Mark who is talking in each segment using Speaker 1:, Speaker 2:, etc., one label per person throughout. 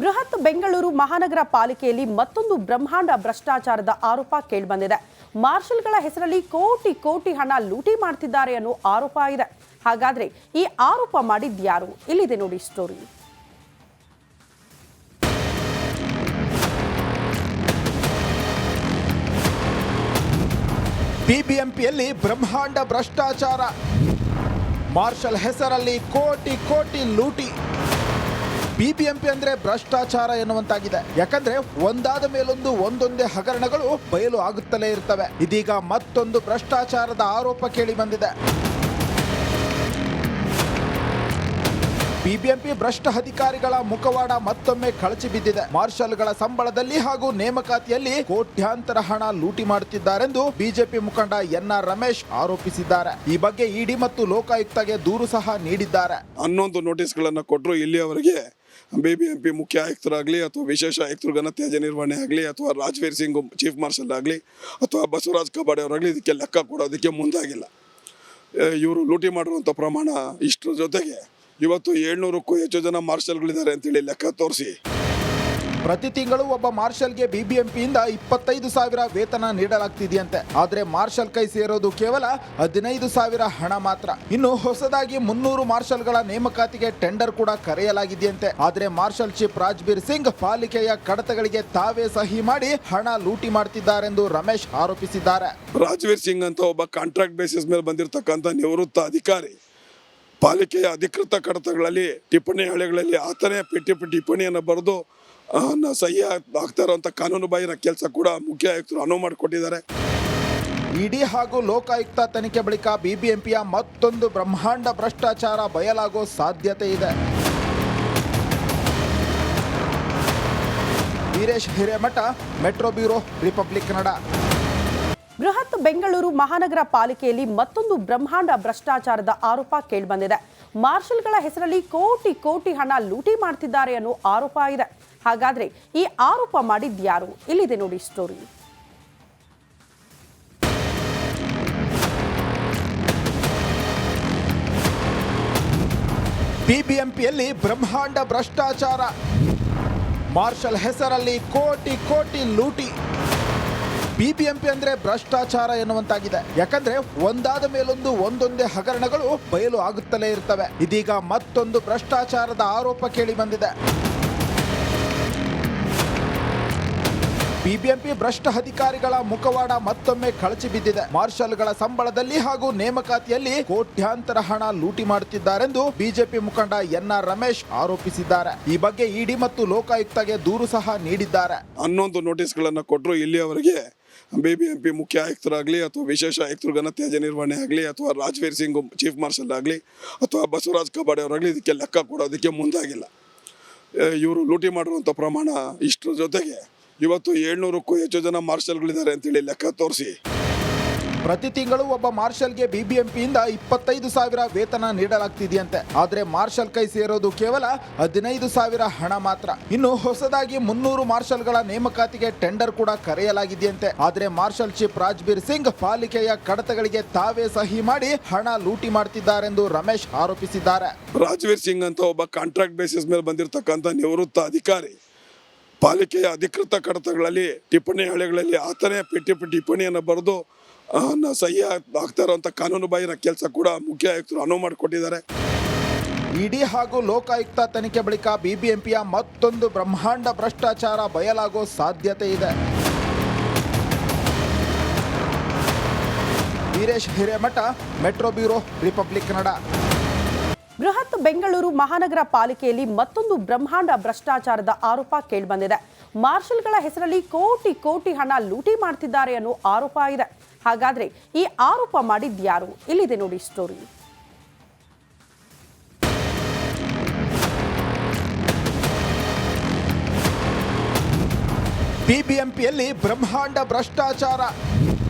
Speaker 1: ಬೃಹತ್ ಬೆಂಗಳೂರು ಮಹಾನಗರ ಪಾಲಿಕೆಯಲ್ಲಿ ಮತ್ತೊಂದು ಬ್ರಹ್ಮಾಂಡ ಭ್ರಷ್ಟಾಚಾರದ ಆರೋಪ ಕೇಳಿಬಂದಿದೆ. ಮಾರ್ಷಲ್ಗಳ ಹೆಸರಲ್ಲಿ ಕೋಟಿ ಕೋಟಿ ಹಣ ಲೂಟಿ ಮಾಡ್ತಿದ್ದಾರೆ ಅನ್ನೋ ಆರೋಪ ಇದೆ. ಹಾಗಾದ್ರೆ ಈ ಆರೋಪ ಮಾಡಿದ್ಯಾರು? ಇಲ್ಲಿದೆ ನೋಡಿ ಸ್ಟೋರಿ.
Speaker 2: ಬಿಬಿಎಂಪಿಯಲ್ಲಿ ಬ್ರಹ್ಮಾಂಡ ಭ್ರಷ್ಟಾಚಾರ, ಮಾರ್ಷಲ್ ಹೆಸರಲ್ಲಿ ಕೋಟಿ ಕೋಟಿ ಲೂಟಿ. ಬಿಬಿಎಂಪಿ ಅಂದ್ರೆ ಭ್ರಷ್ಟಾಚಾರ ಎನ್ನುವಂತಾಗಿದೆ. ಯಾಕಂದ್ರೆ ಒಂದಾದ ಮೇಲೊಂದು ಒಂದೊಂದೇ ಹಗರಣಗಳು ಬಯಲು ಆಗುತ್ತಲೇ ಇರ್ತವೆ. ಇದೀಗ ಮತ್ತೊಂದು ಭ್ರಷ್ಟಾಚಾರದ ಆರೋಪ ಕೇಳಿ ಬಂದಿದೆ. ಬಿಬಿಎಂಪಿ ಭ್ರಷ್ಟ ಅಧಿಕಾರಿಗಳ ಮುಖವಾಡ ಮತ್ತೊಮ್ಮೆ ಕಳಚಿ ಬಿದ್ದಿದೆ. ಮಾರ್ಷಲ್ಗಳ ಸಂಬಳದಲ್ಲಿ ಹಾಗೂ ನೇಮಕಾತಿಯಲ್ಲಿ ಕೋಟ್ಯಾಂತರ ಹಣ ಲೂಟಿ ಮಾಡುತ್ತಿದ್ದಾರೆಂದು ಬಿಜೆಪಿ ಮುಖಂಡ ಎನ್ಆರ್ ರಮೇಶ್ ಆರೋಪಿಸಿದ್ದಾರೆ. ಈ ಬಗ್ಗೆ ಇಡಿ ಮತ್ತು ಲೋಕಾಯುಕ್ತಗೆ ದೂರು ಸಹ ನೀಡಿದ್ದಾರೆ.
Speaker 3: 11 ನೋಟಿಸ್ಗಳನ್ನು ಕೊಟ್ಟರು. ಇಲ್ಲಿಯವರೆಗೆ ಬಿಬಿಎಂಪಿ ಮುಖ್ಯ ಆಯುಕ್ತರಾಗಲಿ ಅಥವಾ ವಿಶೇಷ ಆಯುಕ್ತರು ಘನತ್ಯಾಜ್ಯ ನಿರ್ವಹಣೆ ಆಗಲಿ ಅಥವಾ ರಾಜ್ವೀರ್ ಸಿಂಗ್ ಚೀಫ್ ಮಾರ್ಷಲ್ ಆಗಲಿ ಅಥವಾ ಬಸವರಾಜ್ ಕಬಾಡೆ ಅವರಾಗಲಿ ಇದಕ್ಕೆ ಲೆಕ್ಕ ಕೊಡೋದಕ್ಕೆ ಮುಂದಾಗಿಲ್ಲ. ಇವರು ಲೂಟಿ ಮಾಡಿರುವಂಥ ಪ್ರಮಾಣ ಇಷ್ಟರ ಜೊತೆಗೆ ಇವತ್ತು 700ಕ್ಕೂ ಹೆಚ್ಚು ಜನ ಮಾರ್ಷಲ್ಗಳಿದ್ದಾರೆ ಅಂತೇಳಿ ಲೆಕ್ಕ ತೋರಿಸಿ
Speaker 2: ಪ್ರತಿ ತಿಂಗಳು ಒಬ್ಬ ಮಾರ್ಷಲ್ಗೆ ಬಿಬಿಎಂಪಿಯಿಂದ 25,000 ವೇತನ ನೀಡಲಾಗ್ತಿದೆಯಂತೆ. ಆದ್ರೆ ಮಾರ್ಷಲ್ ಕೈ ಸೇರೋದು ಕೇವಲ 15,000 ಹಣ ಮಾತ್ರ. ಇನ್ನು ಹೊಸದಾಗಿ 300 ಮಾರ್ಷಲ್ಗಳ ನೇಮಕಾತಿಗೆ ಟೆಂಡರ್ ಕೂಡ ಕರೆಯಲಾಗಿದೆಯಂತೆ. ಆದ್ರೆ ಮಾರ್ಷಲ್ ಚೀಫ್ ರಾಜ್ಬೀರ್ ಸಿಂಗ್ ಪಾಲಿಕೆಯ ಕಡತಗಳಿಗೆ ತಾವೇ ಸಹಿ ಮಾಡಿ ಹಣ ಲೂಟಿ ಮಾಡ್ತಿದ್ದಾರೆಂದು ರಮೇಶ್ ಆರೋಪಿಸಿದ್ದಾರೆ.
Speaker 3: ರಾಜ್ವೀರ್ ಸಿಂಗ್ ಅಂತ ಒಬ್ಬ ಕಾಂಟ್ರಾಕ್ಟ್ ಬೇಸಿಸ್ ಮೇಲೆ ಬಂದಿರತಕ್ಕಂಥ ನಿವೃತ್ತ ಅಧಿಕಾರಿ ಪಾಲಿಕೆಯ ಅಧಿಕೃತ ಕಡತಗಳಲ್ಲಿ ಟಿಪ್ಪಣಿ ಹಳೆಗಳಲ್ಲಿ ಆತನೇ ಟಿಪ್ಪಣಿಯನ್ನು ಬರೆದು ಸಹಿ ಆಗ್ತಾ ಇರುವಂಥ ಕಾನೂನು ಬಾಹಿರ ಕೆಲಸ ಕೂಡ ಮುಖ್ಯ ಆಯುಕ್ತರು ಅನುವು ಮಾಡಿಕೊಟ್ಟಿದ್ದಾರೆ.
Speaker 2: ಇಡಿ ಹಾಗೂ ಲೋಕಾಯುಕ್ತ ತನಿಖೆ ಬಳಿಕ ಬಿಬಿಎಂಪಿಯ ಮತ್ತೊಂದು ಬ್ರಹ್ಮಾಂಡ ಭ್ರಷ್ಟಾಚಾರ ಬಯಲಾಗೋ ಸಾಧ್ಯತೆ ಇದೆ. Veeresh Hiremath, metro bureau, republic Kannada.
Speaker 1: ಬೃಹತ್ ಬೆಂಗಳೂರು ಮಹಾನಗರ ಪಾಲಿಕೆಯಲ್ಲಿ ಮತ್ತೊಂದು ಬ್ರಹ್ಮಾಂಡ ಭ್ರಷ್ಟಾಚಾರದ ಆರೋಪ ಕೇಳಿಬಂದಿದೆ. ಮಾರ್ಷಲ್ಗಳ ಹೆಸರಲ್ಲಿ ಕೋಟಿ ಕೋಟಿ ಹಣ ಲೂಟಿ ಮಾಡ್ತಿದ್ದಾರೆ ಅನ್ನೋ ಆರೋಪ ಇದೆ. ಹಾಗಾದ್ರೆ ಈ ಆರೋಪ ಮಾಡಿದ್ಯಾರು? ಇಲ್ಲಿದೆ ನೋಡಿ ಸ್ಟೋರಿ.
Speaker 2: ಬಿಬಿಎಂಪಿಯಲ್ಲಿ ಬ್ರಹ್ಮಾಂಡ ಭ್ರಷ್ಟಾಚಾರ, ಮಾರ್ಷಲ್ ಹೆಸರಲ್ಲಿ ಕೋಟಿ ಕೋಟಿ ಲೂಟಿ. ಬಿಬಿಎಂಪಿ ಅಂದ್ರೆ ಭ್ರಷ್ಟಾಚಾರ ಎನ್ನುವಂತಾಗಿದೆ. ಯಾಕಂದ್ರೆ ಒಂದಾದ ಮೇಲೊಂದು ಒಂದೊಂದೇ ಹಗರಣಗಳು ಬಯಲು ಆಗುತ್ತಲೇ ಇರ್ತವೆ. ಇದೀಗ ಮತ್ತೊಂದು ಭ್ರಷ್ಟಾಚಾರದ ಆರೋಪ ಕೇಳಿ ಬಂದಿದೆ. ಬಿಬಿಎಂಪಿ ಭ್ರಷ್ಟ ಅಧಿಕಾರಿಗಳ ಮುಖವಾಡ ಮತ್ತೊಮ್ಮೆ ಕಳಚಿ ಬಿದ್ದಿದೆ. ಮಾರ್ಷಲ್ಗಳ ಸಂಬಳದಲ್ಲಿ ಹಾಗೂ ನೇಮಕಾತಿಯಲ್ಲಿ ಕೋಟ್ಯಾಂತರ ಹಣ ಲೂಟಿ ಮಾಡುತ್ತಿದ್ದಾರೆಂದು ಬಿಜೆಪಿ ಮುಖಂಡ ಎನ್ಆರ್ ರಮೇಶ್ ಆರೋಪಿಸಿದ್ದಾರೆ. ಈ ಬಗ್ಗೆ ಇಡಿ ಮತ್ತು ಲೋಕಾಯುಕ್ತಗೆ ದೂರು ಸಹ ನೀಡಿದ್ದಾರೆ.
Speaker 3: 11 ನೋಟಿಸ್ಗಳನ್ನು ಕೊಟ್ಟರು. ಇಲ್ಲಿಯವರೆಗೆ ಬಿಬಿಎಂಪಿ ಮುಖ್ಯ ಆಯುಕ್ತರಾಗಲಿ ಅಥವಾ ವಿಶೇಷ ಆಯುಕ್ತರು ಘನತ್ಯಾಜ್ಯ ನಿರ್ವಹಣೆ ಆಗಲಿ ಅಥವಾ ರಾಜ್ವೀರ್ ಸಿಂಗ್ ಚೀಫ್ ಮಾರ್ಷಲ್ ಆಗಲಿ ಅಥವಾ ಬಸವರಾಜ್ ಕಬಾಡೆ ಅವರಾಗಲಿ ಇದಕ್ಕೆ ಲೆಕ್ಕ ಕೊಡೋದಕ್ಕೆ ಮುಂದಾಗಿಲ್ಲ. ಇವರು ಲೂಟಿ ಮಾಡಿರುವಂಥ ಪ್ರಮಾಣ ಇಷ್ಟರ ಜೊತೆಗೆ ಇವತ್ತು 700ಕ್ಕೂ ಹೆಚ್ಚು ಜನ ಮಾರ್ಷಲ್ಗಳಿದ್ದಾರೆ ಅಂತೇಳಿ ಲೆಕ್ಕ ತೋರಿಸಿ
Speaker 2: ಪ್ರತಿ ತಿಂಗಳು ಒಬ್ಬ ಮಾರ್ಷಲ್ಗೆ ಬಿಬಿಎಂಪಿಯಿಂದ 25,000 ವೇತನ ನೀಡಲಾಗ್ತಿದೆಯಂತೆ. ಆದ್ರೆ ಮಾರ್ಷಲ್ ಕೈ ಸೇರೋದು ಕೇವಲ 15,000 ಹಣ ಮಾತ್ರ. ಇನ್ನು ಹೊಸದಾಗಿ 300 ಮಾರ್ಷಲ್ಗಳ ನೇಮಕಾತಿಗೆ ಟೆಂಡರ್ ಕೂಡ ಕರೆಯಲಾಗಿದೆಯಂತೆ. ಆದ್ರೆ ಮಾರ್ಷಲ್ ಚೀಫ್ ರಾಜ್ಬೀರ್ ಸಿಂಗ್ ಪಾಲಿಕೆಯ ಕಡತಗಳಿಗೆ ತಾವೇ ಸಹಿ ಮಾಡಿ ಹಣ ಲೂಟಿ ಮಾಡ್ತಿದ್ದಾರೆಂದು ರಮೇಶ್ ಆರೋಪಿಸಿದ್ದಾರೆ.
Speaker 3: ರಾಜ್ವೀರ್ ಸಿಂಗ್ ಅಂತ ಒಬ್ಬ ಕಾಂಟ್ರಾಕ್ಟ್ ಬೇಸಿಸ್ ಮೇಲೆ ಬಂದಿರತಕ್ಕಂಥ ನಿವೃತ್ತ ಅಧಿಕಾರಿ ಪಾಲಿಕೆಯ ಅಧಿಕೃತ ಕಡತಗಳಲ್ಲಿ ಟಿಪ್ಪಣಿ ಹಳೆಗಳಲ್ಲಿ ಆತನೇ ಟಿಪ್ಪಣಿಯನ್ನು ಬರೆದು ಸಹಿ ಆಗ್ತಾ ಇರುವಂಥ ಕಾನೂನು ಬಾಹಿರ ಕೆಲಸ ಕೂಡ ಮುಖ್ಯ ಆಯುಕ್ತರು ಅನುವು ಮಾಡಿಕೊಟ್ಟಿದ್ದಾರೆ.
Speaker 2: ಇಡಿ ಹಾಗೂ ಲೋಕಾಯುಕ್ತ ತನಿಖೆ ಬಳಿಕ ಬಿಬಿಎಂಪಿಯ ಮತ್ತೊಂದು ಬ್ರಹ್ಮಾಂಡ ಭ್ರಷ್ಟಾಚಾರ ಬಯಲಾಗೋ ಸಾಧ್ಯತೆ ಇದೆ. Veeresh Hiremath, metro bureau, republic Kannada.
Speaker 1: ಬೃಹತ್ ಬೆಂಗಳೂರು ಮಹಾನಗರ ಪಾಲಿಕೆಯಲ್ಲಿ ಮತ್ತೊಂದು ಬ್ರಹ್ಮಾಂಡ ಭ್ರಷ್ಟಾಚಾರದ ಆರೋಪ ಕೇಳಿಬಂದಿದೆ. ಮಾರ್ಷಲ್ಗಳ ಹೆಸರಲ್ಲಿ ಕೋಟಿ ಕೋಟಿ ಹಣ ಲೂಟಿ ಮಾಡ್ತಿದ್ದಾರೆ ಅನ್ನೋ ಆರೋಪ ಇದೆ. ಹಾಗಾದ್ರೆ ಈ ಆರೋಪ ಮಾಡಿದ್ಯಾರು? ಇಲ್ಲಿದೆ ನೋಡಿ ಸ್ಟೋರಿ.
Speaker 2: ಬಿಬಿಎಂಪಿಯಲ್ಲಿ ಬ್ರಹ್ಮಾಂಡ ಭ್ರಷ್ಟಾಚಾರ,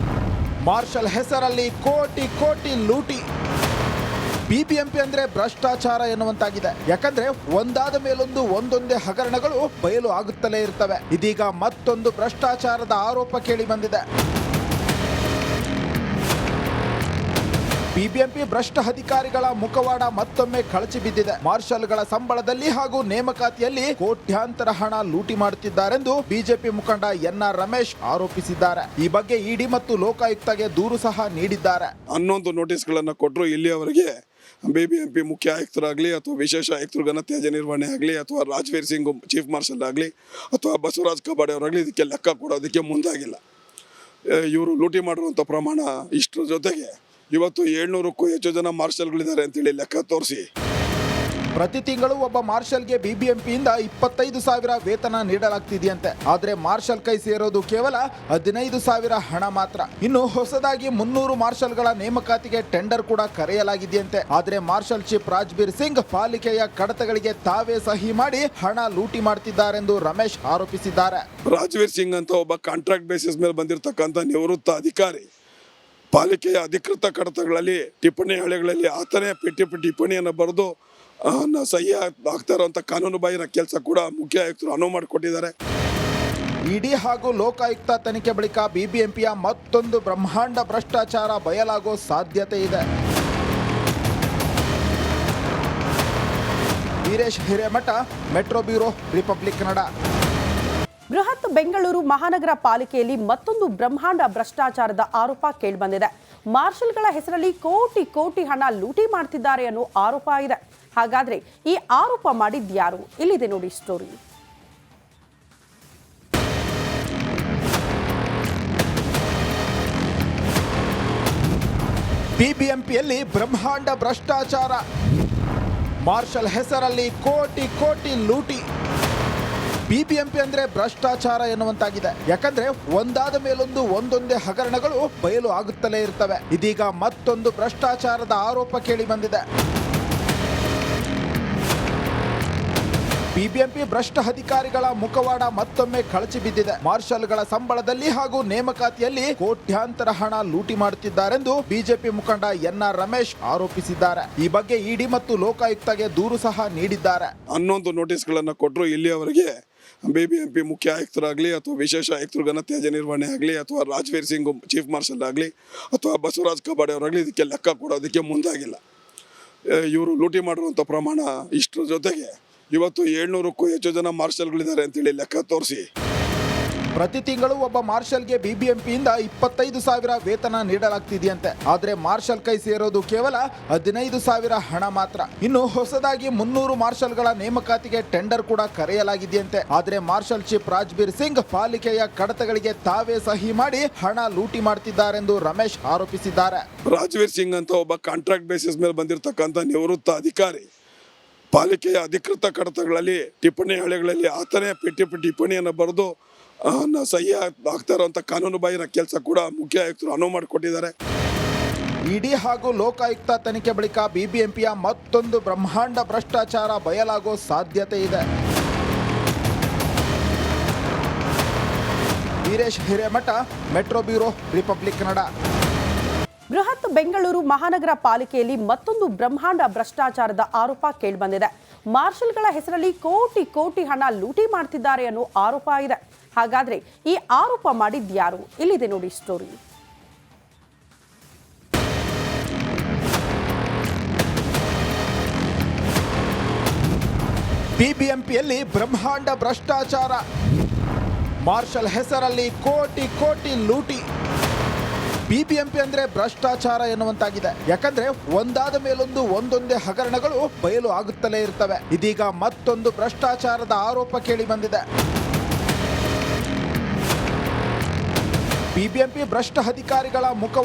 Speaker 2: ಮಾರ್ಷಲ್ ಹೆಸರಲ್ಲಿ ಕೋಟಿ ಕೋಟಿ ಲೂಟಿ. ಬಿಬಿಎಂಪಿ ಅಂದ್ರೆ ಭ್ರಷ್ಟಾಚಾರ ಎನ್ನುವಂತಾಗಿದೆ. ಯಾಕಂದ್ರೆ ಒಂದಾದ ಮೇಲೊಂದು ಒಂದೊಂದೇ ಹಗರಣಗಳು ಬಯಲು ಆಗುತ್ತಲೇ ಇರ್ತವೆ. ಇದೀಗ ಮತ್ತೊಂದು ಭ್ರಷ್ಟಾಚಾರದ ಆರೋಪ ಕೇಳಿ ಬಂದಿದೆ. ಬಿಬಿಎಂಪಿ ಭ್ರಷ್ಟ ಅಧಿಕಾರಿಗಳ ಮುಖವಾಡ ಮತ್ತೊಮ್ಮೆ ಕಳಚಿ ಬಿದ್ದಿದೆ. ಮಾರ್ಷಲ್ಗಳ ಸಂಬಳದಲ್ಲಿ ಹಾಗೂ ನೇಮಕಾತಿಯಲ್ಲಿ ಕೋಟ್ಯಾಂತರ ಹಣ ಲೂಟಿ ಮಾಡುತ್ತಿದ್ದಾರೆಂದು ಬಿಜೆಪಿ ಮುಖಂಡ ಎನ್ಆರ್ ರಮೇಶ್ ಆರೋಪಿಸಿದ್ದಾರೆ. ಈ ಬಗ್ಗೆ ಇಡಿ ಮತ್ತು ಲೋಕಾಯುಕ್ತಗೆ ದೂರು ಸಹ ನೀಡಿದ್ದಾರೆ.
Speaker 3: 11 ನೋಟಿಸ್ಗಳನ್ನು ಕೊಟ್ಟರು. ಇಲ್ಲಿಯವರೆಗೆ ಬಿಬಿಎಂಪಿ ಮುಖ್ಯ ಆಯುಕ್ತರಾಗಲಿ ಅಥವಾ ವಿಶೇಷ ಆಯುಕ್ತರು ಘನತ್ಯಾಜ್ಯ ನಿರ್ವಹಣೆ ಆಗಲಿ ಅಥವಾ ರಾಜ್ವೀರ್ ಸಿಂಗ್ ಚೀಫ್ ಮಾರ್ಷಲ್ ಆಗಲಿ ಅಥವಾ ಬಸವರಾಜ್ ಕಬಾಡೆ ಅವರಾಗಲಿ ಇದಕ್ಕೆ ಲೆಕ್ಕ ಕೊಡೋದಕ್ಕೆ ಮುಂದಾಗಿಲ್ಲ. ಇವರು ಲೂಟಿ ಮಾಡಿರುವಂಥ ಪ್ರಮಾಣ ಇಷ್ಟರ ಜೊತೆಗೆ ಇವತ್ತು 700ಕ್ಕೂ ಹೆಚ್ಚು ಜನ ಮಾರ್ಷಲ್ಗಳಿದ್ದಾರೆ ಅಂತೇಳಿ ಲೆಕ್ಕ ತೋರಿಸಿ
Speaker 2: ಪ್ರತಿ ತಿಂಗಳು ಒಬ್ಬ ಮಾರ್ಷಲ್ಗೆ ಬಿಬಿಎಂಪಿಯಿಂದ 25,000 ವೇತನ ನೀಡಲಾಗ್ತಿದೆಯಂತೆ. ಆದರೆ ಮಾರ್ಷಲ್ ಕೈ ಸೇರೋದು ಕೇವಲ 15,000 ಹಣ ಮಾತ್ರ. ಇನ್ನು ಹೊಸದಾಗಿ 300 ಮಾರ್ಷಲ್ಗಳ ನೇಮಕಾತಿಗೆ ಟೆಂಡರ್ ಕೂಡ ಕರೆಯಲಾಗಿದೆಯಂತೆ. ಆದರೆ ಮಾರ್ಷಲ್ ಚೀಫ್ ರಾಜ್ಬೀರ್ ಸಿಂಗ್ ಪಾಲಿಕೆಯ ಕಡತಗಳಿಗೆ ತಾವೇ ಸಹಿ ಮಾಡಿ ಹಣ ಲೂಟಿ ಮಾಡ್ತಿದ್ದಾರೆಂದು ರಮೇಶ್ ಆರೋಪಿಸಿದ್ದಾರೆ.
Speaker 3: ರಾಜ್ವೀರ್ ಸಿಂಗ್ ಅಂತ ಒಬ್ಬ ಕಾಂಟ್ರಾಕ್ಟ್ ಬೇಸಿಸ್ ಮೇಲೆ ಬಂದಿರತಕ್ಕಂಥ ನಿವೃತ್ತ ಅಧಿಕಾರಿ ಪಾಲಿಕೆಯ ಅಧಿಕೃತ ಕಡತಗಳಲ್ಲಿ ಟಿಪ್ಪಣಿ ಹಳೆಗಳಲ್ಲಿ ಆತನೇ ಟಿಪ್ಪಣಿಯನ್ನು ಬರೆದು ಸಹಿ ಆಗ್ತಾ ಇರುವಂಥ ಕಾನೂನು ಬಾಹಿರ ಕೆಲಸ ಕೂಡ ಮುಖ್ಯ ಆಯುಕ್ತರು ಅನುವು ಮಾಡಿಕೊಟ್ಟಿದ್ದಾರೆ.
Speaker 2: ಇಡಿ ಹಾಗೂ ಲೋಕಾಯುಕ್ತ ತನಿಖೆ ಬಳಿಕ ಬಿಬಿಎಂಪಿಯ ಮತ್ತೊಂದು ಬ್ರಹ್ಮಾಂಡ ಭ್ರಷ್ಟಾಚಾರ ಬಯಲಾಗೋ ಸಾಧ್ಯತೆ ಇದೆ. Veeresh Hiremath, metro bureau, republic Kannada.
Speaker 1: ಬೃಹತ್ ಬೆಂಗಳೂರು ಮಹಾನಗರ ಪಾಲಿಕೆಯಲ್ಲಿ ಮತ್ತೊಂದು ಬ್ರಹ್ಮಾಂಡ ಭ್ರಷ್ಟಾಚಾರದ ಆರೋಪ ಕೇಳಿಬಂದಿದೆ. ಮಾರ್ಷಲ್ಗಳ ಹೆಸರಲ್ಲಿ ಕೋಟಿ ಕೋಟಿ ಹಣ ಲೂಟಿ ಮಾಡ್ತಿದ್ದಾರೆ ಅನ್ನೋ ಆರೋಪ ಇದೆ. ಹಾಗಾದ್ರೆ ಈ ಆರೋಪ ಮಾಡಿದ್ಯಾರು? ಇಲ್ಲಿದೆ ನೋಡಿ ಸ್ಟೋರಿ.
Speaker 2: ಬಿಬಿಎಂಪಿಯಲ್ಲಿ ಬ್ರಹ್ಮಾಂಡ ಭ್ರಷ್ಟಾಚಾರ. ಮಾರ್ಷಲ್ ಹೆಸರಲ್ಲಿ ಕೋಟಿ ಕೋಟಿ ಲೂಟಿ. ಬಿಬಿಎಂಪಿ ಅಂದ್ರೆ ಭ್ರಷ್ಟಾಚಾರ ಎನ್ನುವಂತಾಗಿದೆ. ಯಾಕಂದ್ರೆ ಒಂದಾದ ಮೇಲೊಂದು ಒಂದೊಂದೇ ಹಗರಣಗಳು ಬಯಲು ಆಗುತ್ತಲೇ ಇರ್ತವೆ. ಇದೀಗ ಮತ್ತೊಂದು ಭ್ರಷ್ಟಾಚಾರದ ಆರೋಪ ಕೇಳಿ ಬಂದಿದೆ. ಬಿಬಿಎಂಪಿ ಭ್ರಷ್ಟ ಅಧಿಕಾರಿಗಳ ಮುಖವಾಡ ಮತ್ತೊಮ್ಮೆ ಕಳಚಿ ಬಿದ್ದಿದೆ. ಮಾರ್ಷಲ್ಗಳ ಸಂಬಳದಲ್ಲಿ ಹಾಗೂ ನೇಮಕಾತಿಯಲ್ಲಿ ಕೋಟ್ಯಾಂತರ ಹಣ ಲೂಟಿ ಮಾಡುತ್ತಿದ್ದಾರೆಂದು ಬಿಜೆಪಿ ಮುಖಂಡ ಎನ್ಆರ್ ರಮೇಶ್ ಆರೋಪಿಸಿದ್ದಾರೆ. ಈ ಬಗ್ಗೆ ಇಡಿ ಮತ್ತು ಲೋಕಾಯುಕ್ತಗೆ ದೂರು ಸಹ ನೀಡಿದ್ದಾರೆ.
Speaker 3: 11 ನೋಟಿಸ್ಗಳನ್ನು ಕೊಟ್ಟರು. ಇಲ್ಲಿಯವರೆಗೆ ಬಿಬಿಎಂಪಿ ಮುಖ್ಯ ಆಯುಕ್ತರಾಗಲಿ ಅಥವಾ ವಿಶೇಷ ಆಯುಕ್ತರು ಘನತ್ಯಾಜ್ಯ ನಿರ್ವಹಣೆ ಆಗಲಿ ಅಥವಾ ರಾಜ್ವೀರ್ ಸಿಂಗ್ ಚೀಫ್ ಮಾರ್ಷಲ್ ಆಗಲಿ ಅಥವಾ ಬಸವರಾಜ್ ಕಬಾಡೆ ಅವರಾಗಲಿ ಇದಕ್ಕೆ ಲೆಕ್ಕ ಕೊಡೋದಕ್ಕೆ ಮುಂದಾಗಿಲ್ಲ. ಇವರು ಲೂಟಿ ಮಾಡಿರುವಂಥ ಪ್ರಮಾಣ ಇಷ್ಟರ ಜೊತೆಗೆ ಇವತ್ತು 700ಕ್ಕೂ ಹೆಚ್ಚು ಜನ ಮಾರ್ಷಲ್ಗಳಿದ್ದಾರೆ ಅಂತೇಳಿ ಲೆಕ್ಕ ತೋರಿಸಿ
Speaker 2: ಪ್ರತಿ ತಿಂಗಳು ಒಬ್ಬ ಮಾರ್ಷಲ್ಗೆ ಬಿಬಿಎಂಪಿಯಿಂದ 25,000 ವೇತನ ನೀಡಲಾಗ್ತಿದೆಯಂತೆ. ಆದರೆ ಮಾರ್ಷಲ್ ಕೈ ಸೇರೋದು ಕೇವಲ 15,000 ಹಣ ಮಾತ್ರ. ಇನ್ನು ಹೊಸದಾಗಿ 300 ಮಾರ್ಷಲ್ಗಳ ನೇಮಕಾತಿಗೆ ಟೆಂಡರ್ ಕೂಡ ಕರೆಯಲಾಗಿದೆಯಂತೆ. ಆದರೆ ಮಾರ್ಷಲ್ ಚೀಫ್ ರಾಜ್ಬೀರ್ ಸಿಂಗ್ ಪಾಲಿಕೆಯ ಕಡತಗಳಿಗೆ ತಾವೇ ಸಹಿ ಮಾಡಿ ಹಣ ಲೂಟಿ ಮಾಡ್ತಿದ್ದಾರೆಂದು ರಮೇಶ್ ಆರೋಪಿಸಿದ್ದಾರೆ.
Speaker 3: ರಾಜ್ವೀರ್ ಸಿಂಗ್ ಅಂತ ಒಬ್ಬ ಕಾಂಟ್ರಾಕ್ಟ್ ಬೇಸಿಸ್ ಮೇಲೆ ಬಂದಿರತಕ್ಕಂಥ ನಿವೃತ್ತ ಅಧಿಕಾರಿ ಪಾಲಿಕೆಯ ಅಧಿಕೃತ ಕಡತಗಳಲ್ಲಿ ಟಿಪ್ಪಣಿ ಹಳೆಗಳಲ್ಲಿ ಆತನೇ ಟಿಪ್ಪಣಿಯನ್ನು ಬರೆದು ಸಹಿ ಆಗ್ತಾ ಇರುವಂಥ ಕಾನೂನು ಬಾಹಿರ ಕೆಲಸ ಕೂಡ ಮುಖ್ಯ ಆಯುಕ್ತರು ಅನುವು ಮಾಡಿಕೊಟ್ಟಿದ್ದಾರೆ.
Speaker 2: ಇಡಿ ಹಾಗೂ ಲೋಕಾಯುಕ್ತ ತನಿಖೆ ಬಳಿಕ ಬಿಬಿಎಂಪಿಯ ಮತ್ತೊಂದು ಬ್ರಹ್ಮಾಂಡ ಭ್ರಷ್ಟಾಚಾರ ಬಯಲಾಗೋ ಸಾಧ್ಯತೆ ಇದೆ. Veeresh Hiremath, metro bureau, republic Kannada.
Speaker 1: ಬೃಹತ್ ಬೆಂಗಳೂರು ಮಹಾನಗರ ಪಾಲಿಕೆಯಲ್ಲಿ ಮತ್ತೊಂದು ಬ್ರಹ್ಮಾಂಡ ಭ್ರಷ್ಟಾಚಾರದ ಆರೋಪ ಕೇಳಿಬಂದಿದೆ. ಮಾರ್ಷಲ್ಗಳ ಹೆಸರಲ್ಲಿ ಕೋಟಿ ಕೋಟಿ ಹಣ ಲೂಟಿ ಮಾಡ್ತಿದ್ದಾರೆ ಅನ್ನೋ ಆರೋಪ ಇದೆ. ಹಾಗಾದ್ರೆ ಈ ಆರೋಪ ಮಾಡಿದ್ಯಾರು? ಇಲ್ಲಿದೆ ನೋಡಿ ಸ್ಟೋರಿ.
Speaker 2: ಬಿಬಿಎಂಪಿಯಲ್ಲಿ ಬ್ರಹ್ಮಾಂಡ ಭ್ರಷ್ಟಾಚಾರ. ಮಾರ್ಷಲ್ ಹೆಸರಲ್ಲಿ ಕೋಟಿ ಕೋಟಿ ಲೂಟಿ. ಬಿಬಿಎಂಪಿ ಅಂದ್ರೆ ಭ್ರಷ್ಟಾಚಾರ ಎನ್ನುವಂತಾಗಿದೆ. ಯಾಕಂದ್ರೆ ಒಂದಾದ ಮೇಲೊಂದು ಒಂದೊಂದೇ ಹಗರಣಗಳು ಬಯಲು ಆಗುತ್ತಲೇ ಇರ್ತವೆ. ಇದೀಗ ಮತ್ತೊಂದು ಭ್ರಷ್ಟಾಚಾರದ ಆರೋಪ ಕೇಳಿ ಬಂದಿದೆ. ಬಿಬಿಎಂಪಿ ಭ್ರಷ್ಟ ಅಧಿಕಾರಿಗಳ ಮುಖವಾಡ